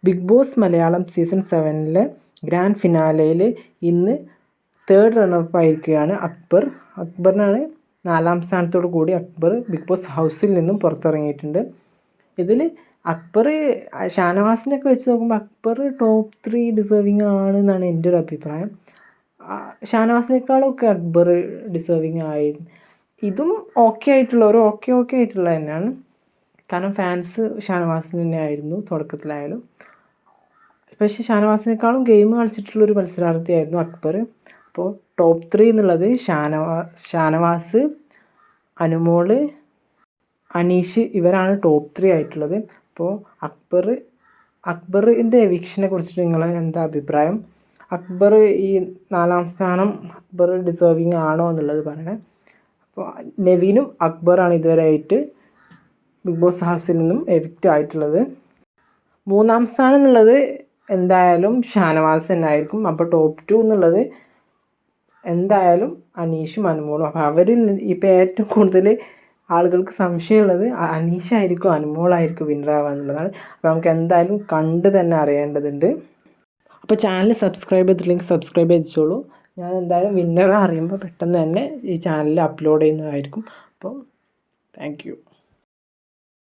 Big Boss Malayalam season 7 grand ഫിനാലയിൽ ഇന്ന് 3rd runner-up ആയിരിക്കുകയാണ് അക്ബർ. അക്ബറിനാണ് 4ാം സ്ഥാനത്തോടു കൂടി അക്ബർ ബിഗ് ബോസ് ഹൗസിൽ നിന്നും പുറത്തിറങ്ങിയിട്ടുണ്ട്. ഇതിൽ അക്ബർ ഷാനവാസിനൊക്കെ വെച്ച് നോക്കുമ്പോൾ അക്ബർ ടോപ്പ് 3 ഡിസേർവിങ് ആണെന്നാണ് എൻ്റെ ഒരു അഭിപ്രായം. ഷാനവാസിനേക്കാളൊക്കെ അക്ബർ ഡിസേർവിങ് ആയി. ഇതും ഓക്കെ ആയിട്ടുള്ള തന്നെയാണ്. കാരണം ഫാൻസ് ഷാനവാസിന് തന്നെ ആയിരുന്നു തുടക്കത്തിലായാലും. പക്ഷേ ഷാനവാസിനേക്കാളും ഗെയിം കളിച്ചിട്ടുള്ളൊരു മത്സരാർത്ഥിയായിരുന്നു അക്ബർ. അപ്പോൾ ടോപ്പ് 3 എന്നുള്ളത് ഷാനവാസ്, അനുമോൾ, അനീഷ് ഇവരാണ് ടോപ്പ് 3 ആയിട്ടുള്ളത്. അപ്പോൾ അക്ബറിൻ്റെ എവിക്ഷനെ കുറിച്ചിട്ട് നിങ്ങൾ എന്താ അഭിപ്രായം? അക്ബർ ഈ 4ാം സ്ഥാനം അക്ബർ ഡിസേർവിങ് ആണോ എന്നുള്ളത് പറയണേ. അപ്പോൾ നെവിനും അക്ബറാണ് ഇതുവരെ ആയിട്ട് ബിഗ് ബോസ് ഹൗസിൽ നിന്നും എവിക്റ്റ് ആയിട്ടുള്ളത്. 3ാം സ്ഥാനം എന്നുള്ളത് എന്തായാലും ഷാനവാസ് തന്നെ ആയിരിക്കും. അപ്പോൾ ടോപ്പ് 2 എന്നുള്ളത് എന്തായാലും അനീഷും അനുമോളും. അപ്പോൾ അവരിൽ ഇപ്പോൾ ഏറ്റവും കൂടുതൽ ആളുകൾക്ക് സംശയമുള്ളത് അനീഷായിരിക്കും അനുമോളായിരിക്കും വിന്നറാവുക എന്നുള്ളതാണ്. അപ്പോൾ നമുക്ക് എന്തായാലും കണ്ട് തന്നെ അറിയേണ്ടതുണ്ട്. അപ്പോൾ ചാനൽ സബ്സ്ക്രൈബ് ചെയ്തിട്ടില്ലെങ്കിൽ സബ്സ്ക്രൈബ് ചെയ്തിച്ചോളൂ. ഞാൻ എന്തായാലും വിന്നറെ അറിയുമ്പോൾ പെട്ടെന്ന് തന്നെ ഈ ചാനലിൽ അപ്ലോഡ് ചെയ്യുന്നതായിരിക്കും. അപ്പോൾ താങ്ക് യു.